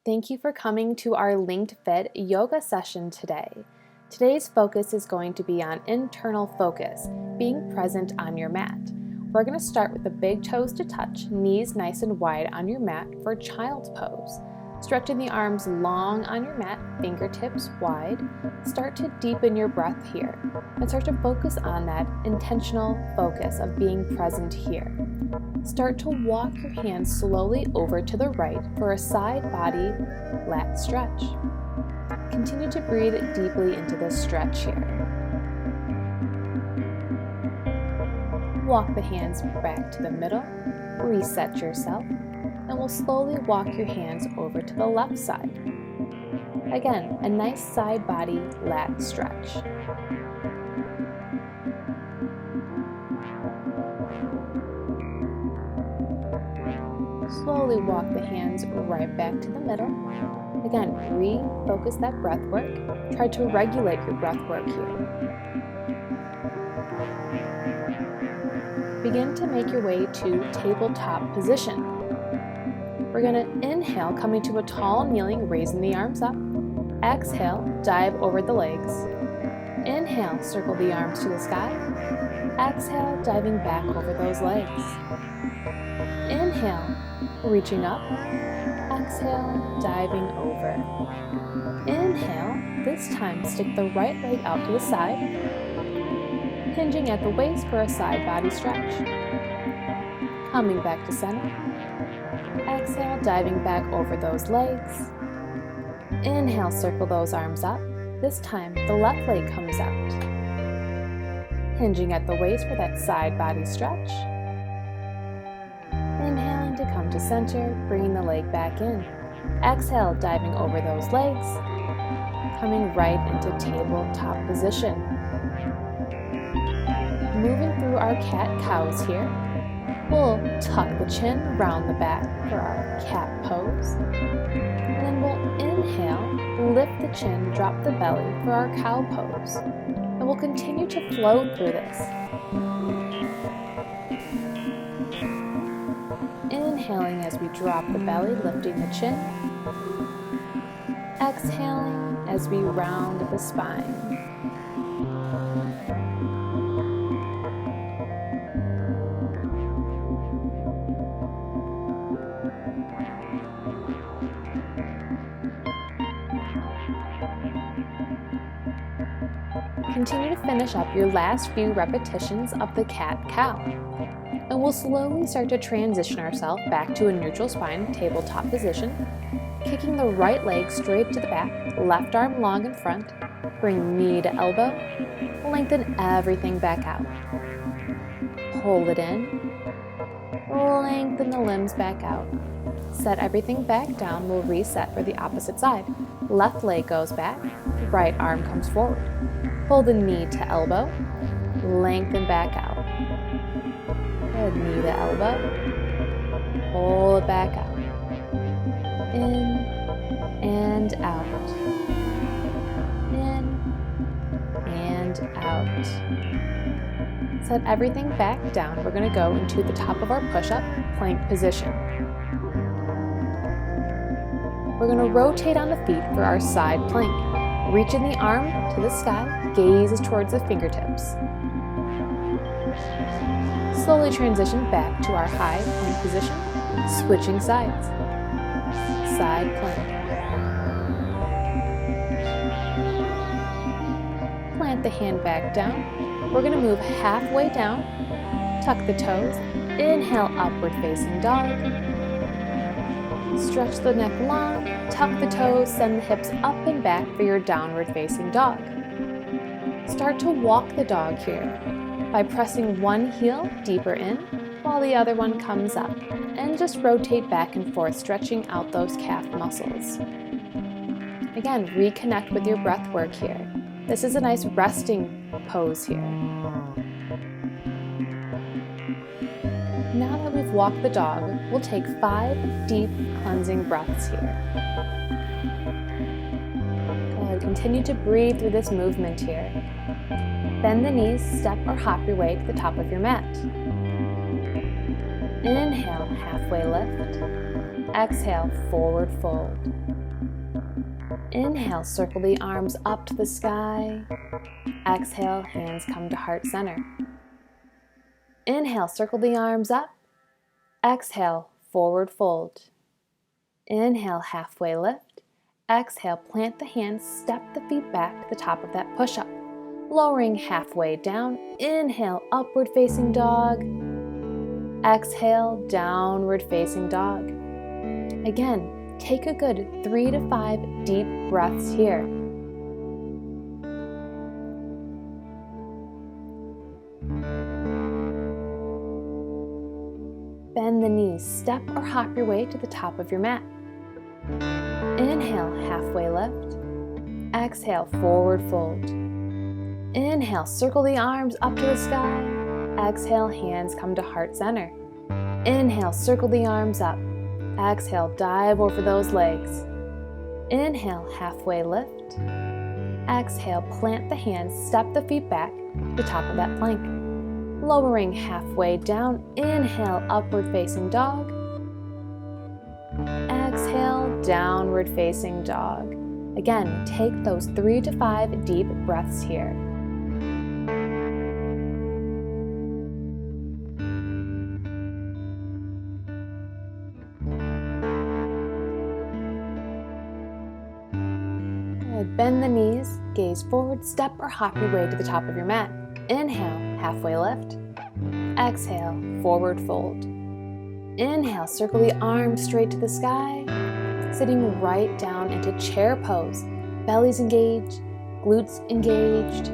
Thank you for coming to our Linked Fit yoga session today. Today's focus is going to be on internal focus, being present on your mat. We're going to start with the big toes to touch, knees nice and wide on your mat for child's pose. Stretching the arms long on your mat, fingertips wide. Start to deepen your breath here and start to focus on that intentional focus of being present here. Start to walk your hands slowly over to the right for a side body lat stretch. Continue to breathe deeply into this stretch here. Walk the hands back to the middle, reset yourself, and we'll slowly walk your hands over to the left side. Again, a nice side body lat stretch. Slowly walk the hands right back to the middle. Again, refocus that breath work. Try to regulate your breath work here. Begin to make your way to tabletop position. We're going to inhale, coming to a tall kneeling, raising the arms up. Exhale, dive over the legs. Inhale, circle the arms to the sky. Exhale, diving back over those legs. Inhale, reaching up. Exhale, diving over. Inhale, this time stick the right leg out to the side, hinging at the waist for a side body stretch. Coming back to center. Exhale, diving back over those legs. Inhale, circle those arms up. This time, the left leg comes out. Hinging at the waist for that side body stretch. Inhaling to come to center, bringing the leg back in. Exhale, diving over those legs. Coming right into tabletop position. Moving through our cat-cows here. We'll tuck the chin, round the back for our cat pose. And then we'll inhale, lift the chin, drop the belly for our cow pose. And we'll continue to flow through this. Inhaling as we drop the belly, lifting the chin. Exhaling as we round the spine. Continue to finish up your last few repetitions of the cat-cow. And we'll slowly start to transition ourselves back to a neutral spine tabletop position, kicking the right leg straight to the back, left arm long in front, bring knee to elbow, lengthen everything back out. Hold it in, lengthen the limbs back out. Set everything back down, we'll reset for the opposite side. Left leg goes back, right arm comes forward. Hold the knee to elbow, lengthen back out. Good, knee to elbow, pull it back out. In and out. In and out. Set everything back down. We're going to go into the top of our push-up, plank position. We're going to rotate on the feet for our side plank. Reaching the arm to the sky, gaze towards the fingertips. Slowly transition back to our high plank position, switching sides. Side plank. Plant the hand back down. We're going to move halfway down, tuck the toes, inhale, upward facing dog. Stretch the neck long, tuck the toes, send the hips up and back for your downward facing dog. Start to walk the dog here by pressing one heel deeper in while the other one comes up, and just rotate back and forth, stretching out those calf muscles. Again, reconnect with your breath work here. This is a nice resting pose here. Now that we've walked the dog, we'll take 5 deep cleansing breaths here. Good. Continue to breathe through this movement here. Bend the knees, step or hop your way to the top of your mat. Inhale, halfway lift. Exhale, forward fold. Inhale, circle the arms up to the sky. Exhale, hands come to heart center. Inhale, circle the arms up. Exhale, forward fold. Inhale, halfway lift. Exhale, plant the hands, step the feet back to the top of that push-up. Lowering halfway down. Inhale, upward facing dog. Exhale, downward facing dog. Again, take a good 3 to 5 deep breaths here. Bend the knees, step or hop your way to the top of your mat. Inhale, halfway lift. Exhale, forward fold. Inhale, circle the arms up to the sky. Exhale, hands come to heart center. Inhale, circle the arms up. Exhale, dive over those legs. Inhale, halfway lift. Exhale, plant the hands, step the feet back to the top of that plank. Lowering halfway down. Inhale, upward facing dog. Exhale, downward facing dog. Again, take those 3 to 5 deep breaths here. Good. Bend the knees, gaze forward, step or hop your way to the top of your mat. Inhale, halfway lift. Exhale, forward fold. Inhale, circle the arms straight to the sky. Sitting right down into chair pose. Belly's engaged, glutes engaged.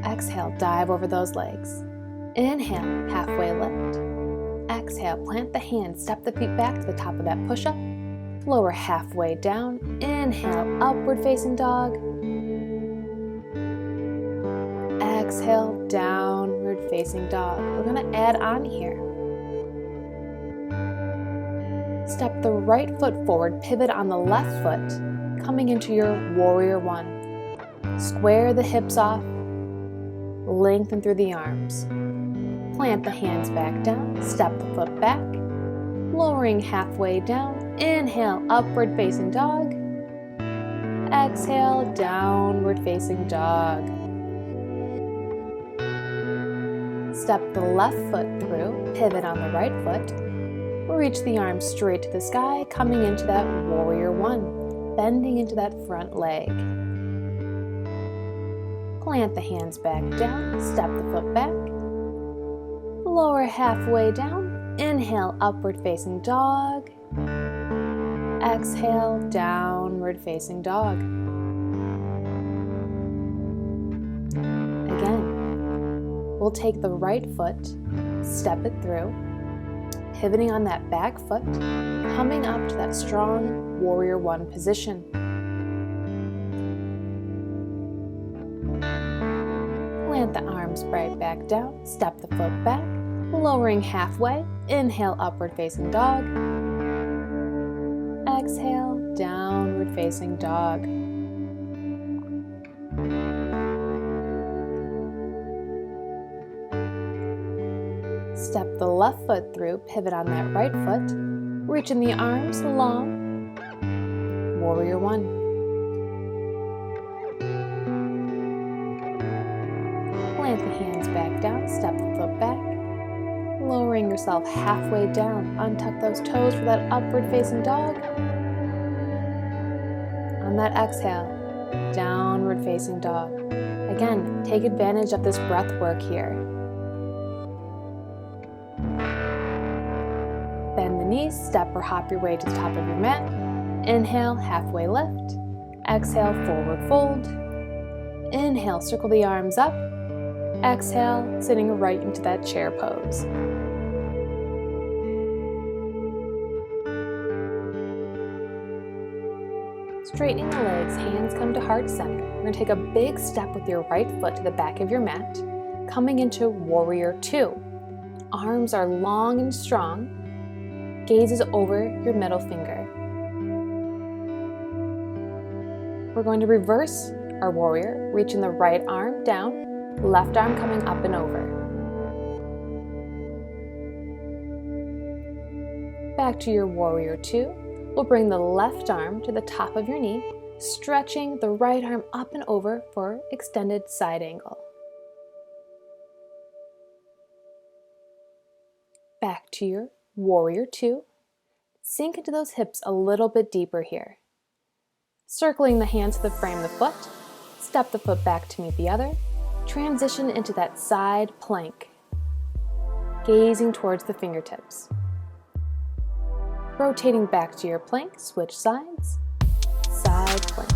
Exhale, dive over those legs. Inhale, halfway lift. Exhale, plant the hands, step the feet back to the top of that push-up. Lower halfway down. Inhale, upward facing dog. Exhale, downward facing dog. We're going to add on here. Step the right foot forward, pivot on the left foot, coming into your warrior one. Square the hips off, lengthen through the arms. Plant the hands back down, step the foot back, lowering halfway down. Inhale, upward facing dog. Exhale, downward facing dog. Step the left foot through, pivot on the right foot. Reach the arms straight to the sky, coming into that warrior one, bending into that front leg. Plant the hands back down, step the foot back. Lower halfway down. Inhale, upward facing dog. Exhale, downward facing dog. Again, we'll take the right foot, step it through, pivoting on that back foot, coming up to that strong warrior one position. Plant the arms right back down, step the foot back, lowering halfway. Inhale, upward facing dog. Exhale, downward facing dog. Step the left foot through, pivot on that right foot, reaching the arms long, warrior one. Plant the hands back down, step the foot back, lowering yourself halfway down, untuck those toes for that upward facing dog. On that exhale, downward facing dog. Again, take advantage of this breath work here. Bend the knees, step or hop your way to the top of your mat. Inhale, halfway lift. Exhale, forward fold. Inhale, circle the arms up. Exhale, sitting right into that chair pose. Straightening the legs, hands come to heart center. We're going to take a big step with your right foot to the back of your mat, coming into warrior two. Arms are long and strong. Gaze is over your middle finger. We're going to reverse our warrior, reaching the right arm down, left arm coming up and over. Back to your warrior two. We'll bring the left arm to the top of your knee, stretching the right arm up and over for extended side angle. Back to your warrior two. Sink into those hips a little bit deeper here. Circling the hands to the frame of the foot, step the foot back to meet the other, transition into that side plank, gazing towards the fingertips. Rotating back to your plank, switch sides, side plank.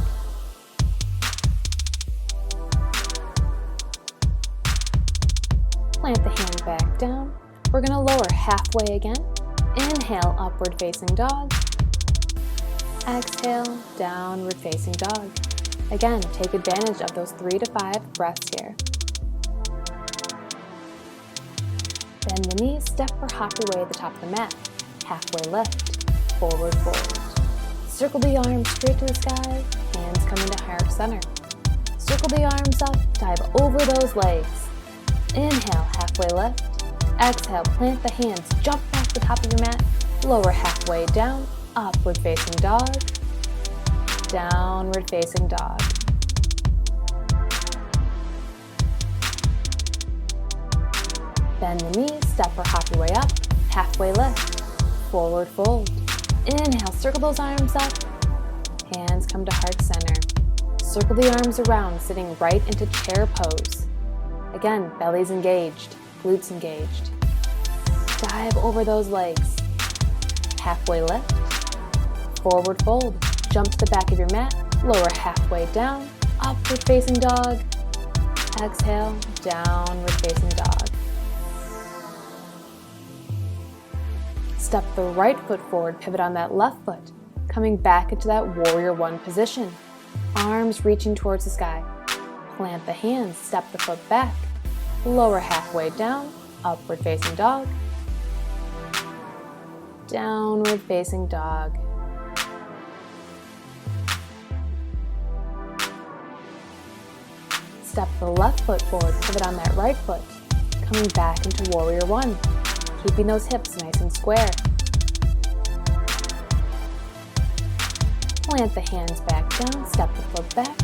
Plant the hand back down. We're going to lower halfway again. Inhale, upward facing dog. Exhale, downward facing dog. Again, take advantage of those 3 to 5 breaths here. Bend the knees, step or hop your way at the top of the mat. Halfway lift, forward fold. Circle the arms straight to the sky, hands coming to heart center. Circle the arms up, dive over those legs. Inhale, halfway lift. Exhale, plant the hands, jump back to the top of your mat, lower halfway down, upward facing dog, downward facing dog. Bend the knees, step or hop your way up, halfway lift, forward fold. Inhale, circle those arms up, hands come to heart center. Circle the arms around, sitting right into chair pose. Again, belly's engaged, glutes engaged. Dive over those legs. Halfway lift, forward fold. Jump to the back of your mat, lower halfway down, upward facing dog. Exhale, downward facing dog. Step the right foot forward, pivot on that left foot, coming back into that warrior one position. Arms reaching towards the sky. Plant the hands, step the foot back, lower halfway down, upward facing dog, downward facing dog. Step the left foot forward, pivot on that right foot, coming back into warrior one, keeping those hips nice and square. Plant the hands back down, step the foot back,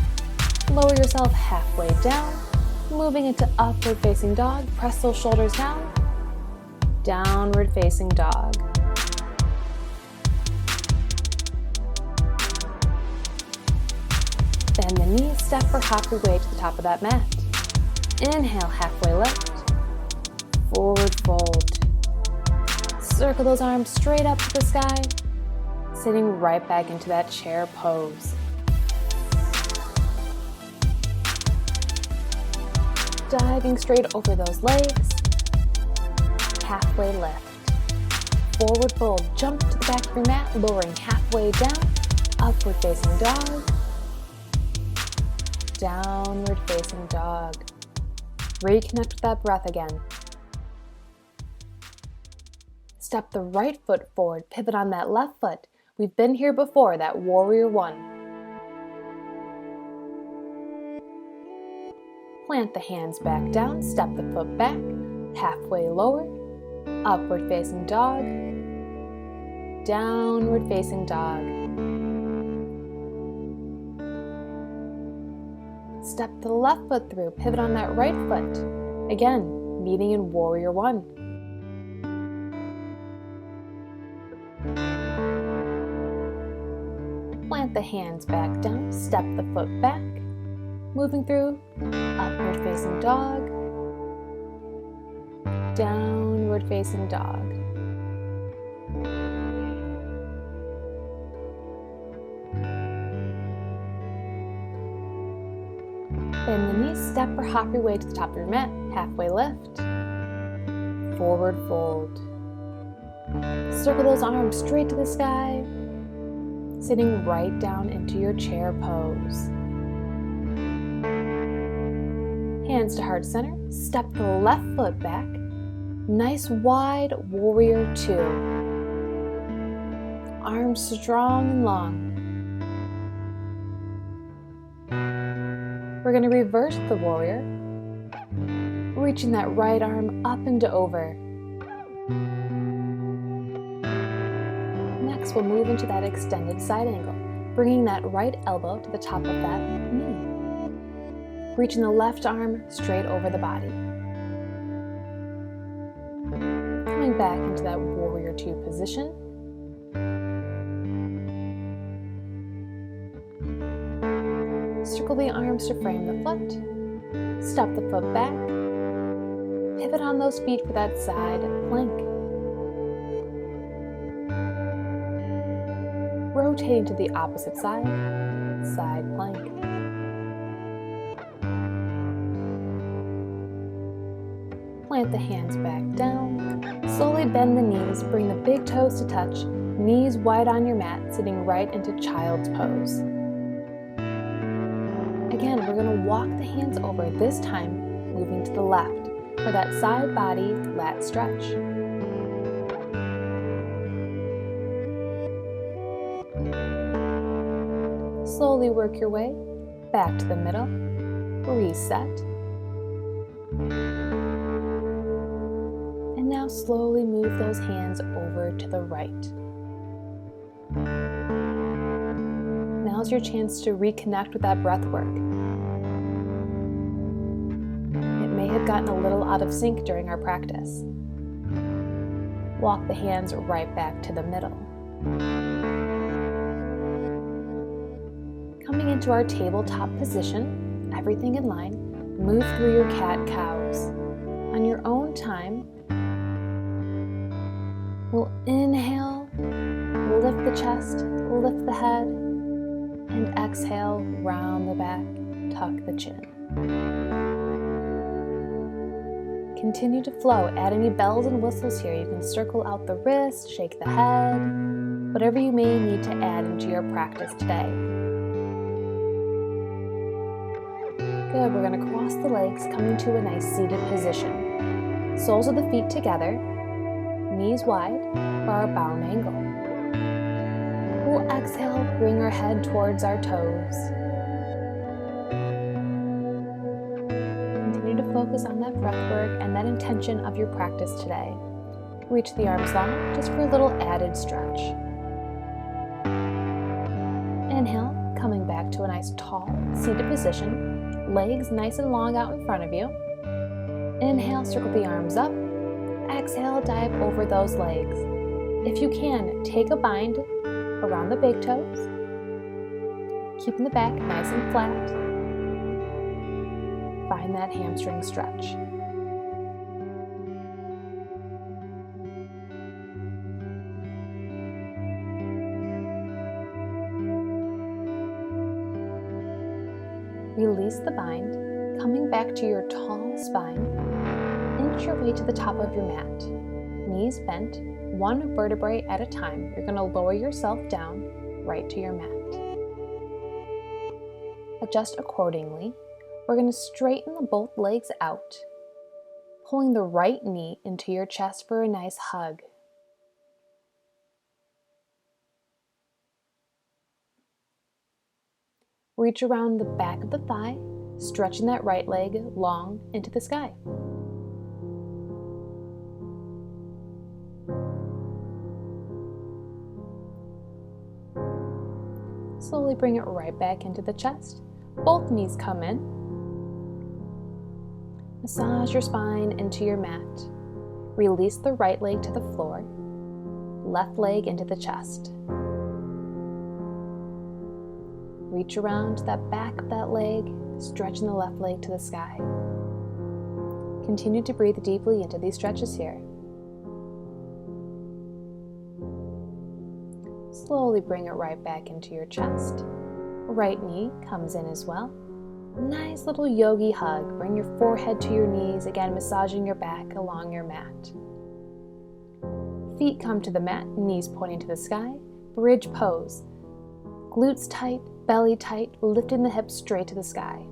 lower yourself halfway down, moving into upward facing dog, press those shoulders down, downward facing dog. Bend the knees, step or hop your way to the top of that mat. Inhale, halfway lift, forward fold. Circle those arms straight up to the sky, sitting right back into that chair pose. Diving straight over those legs, halfway lift. Forward fold, jump to the back of your mat, lowering halfway down, upward facing dog, downward facing dog. Reconnect with that breath again. Step the right foot forward, pivot on that left foot. We've been here before, that warrior one. Plant the hands back down, step the foot back, halfway lower, upward facing dog, downward facing dog. Step the left foot through, pivot on that right foot. Again, meeting in warrior one. Plant the hands back down, step the foot back, moving through upward facing dog, downward facing dog. Bend the knees, step or hop your way to the top of your mat, halfway lift, forward fold. Circle those arms straight to the sky, sitting right down into your chair pose. Hands to heart center, step the left foot back, nice wide warrior two. Arms strong and long. We're going to reverse the warrior, reaching that right arm up and over. Next, we'll move into that extended side angle, bringing that right elbow to the top of that knee. Reaching the left arm straight over the body. Coming back into that warrior two position. Circle the arms to frame the foot. Step the foot back. Pivot on those feet for that side plank. Rotating to the opposite side, side plank. Plant the hands back down. Slowly bend the knees, bring the big toes to touch, knees wide on your mat, sitting right into child's pose. Again, we're going to walk the hands over, this time moving to the left for that side body lat stretch. Slowly work your way back to the middle, reset. And now slowly move those hands over to the right. Now's your chance to reconnect with that breath work. It may have gotten a little out of sync during our practice. Walk the hands right back to the middle. Coming into our tabletop position, everything in line, move through your cat-cows. On your own time, we'll inhale, lift the chest, lift the head, and exhale, round the back, tuck the chin. Continue to flow. Add any bells and whistles here. You can circle out the wrist, shake the head, whatever you may need to add into your practice today. Good, we're going to cross the legs, coming to a nice seated position. Soles of the feet together, knees wide for our bound angle. We'll exhale, bring our head towards our toes. Continue to focus on that breath work and that intention of your practice today. Reach the arms long just for a little added stretch. Inhale, coming back to a nice tall seated position. Legs nice and long out in front of you. Inhale, circle the arms up. Exhale, dive over those legs. If you can, take a bind around the big toes, keeping the back nice and flat. Find that hamstring stretch. Release the bind, coming back to your tall spine. Inch your way to the top of your mat. Knees bent, one vertebrae at a time. You're going to lower yourself down right to your mat. Adjust accordingly. We're going to straighten both legs out, pulling the right knee into your chest for a nice hug. Reach around the back of the thigh, stretching that right leg long into the sky. Slowly bring it right back into the chest. Both knees come in. Massage your spine into your mat. Release the right leg to the floor. Left leg into the chest. Reach around that back of that leg, stretching the left leg to the sky. Continue to breathe deeply into these stretches here. Slowly bring it right back into your chest. Right knee comes in as well. Nice little yogi hug. Bring your forehead to your knees, again massaging your back along your mat. Feet come to the mat, knees pointing to the sky. Bridge pose. Glutes tight, belly tight, lifting the hips straight to the sky.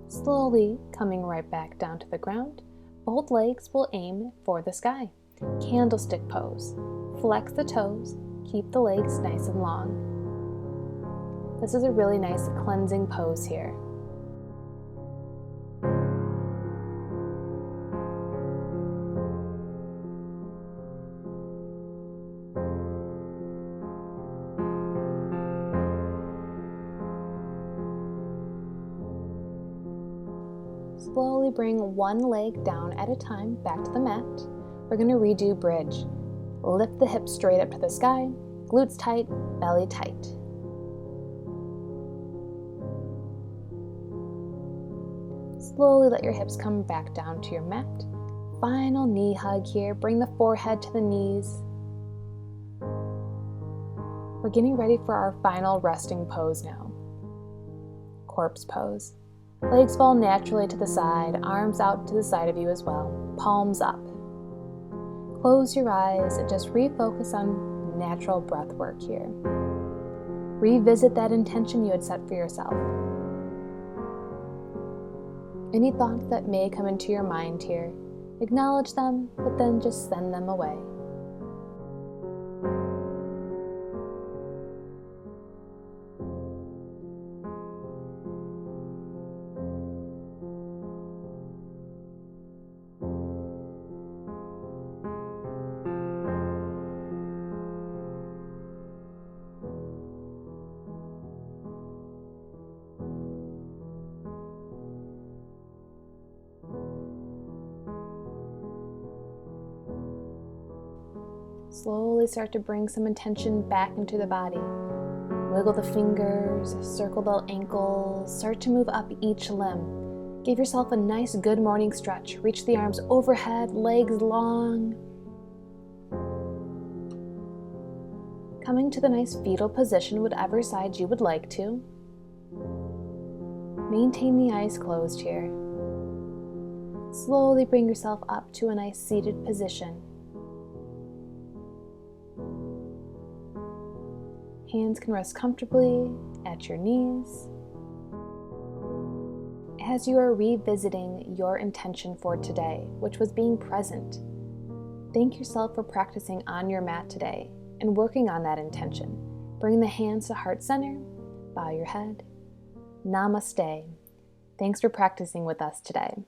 Slowly coming right back down to the ground. Both legs will aim for the sky. Candlestick pose. Flex the toes, keep the legs nice and long. This is a really nice cleansing pose here. Slowly bring one leg down at a time back to the mat. We're going to redo bridge. Lift the hips straight up to the sky, glutes tight, belly tight. Slowly let your hips come back down to your mat. Final knee hug here. Bring the forehead to the knees. We're getting ready for our final resting pose now. Corpse pose. Legs fall naturally to the side, arms out to the side of you as well, palms up. Close your eyes and just refocus on natural breath work here. Revisit that intention you had set for yourself. Any thoughts that may come into your mind here, acknowledge them, but then just send them away. Slowly start to bring some intention back into the body. Wiggle the fingers, circle the ankles, start to move up each limb. Give yourself a nice good morning stretch. Reach the arms overhead, legs long. Coming to the nice fetal position, whatever side you would like to. Maintain the eyes closed here. Slowly bring yourself up to a nice seated position. Hands can rest comfortably at your knees. As you are revisiting your intention for today, which was being present, thank yourself for practicing on your mat today and working on that intention. Bring the hands to heart center, bow your head. Namaste. Thanks for practicing with us today.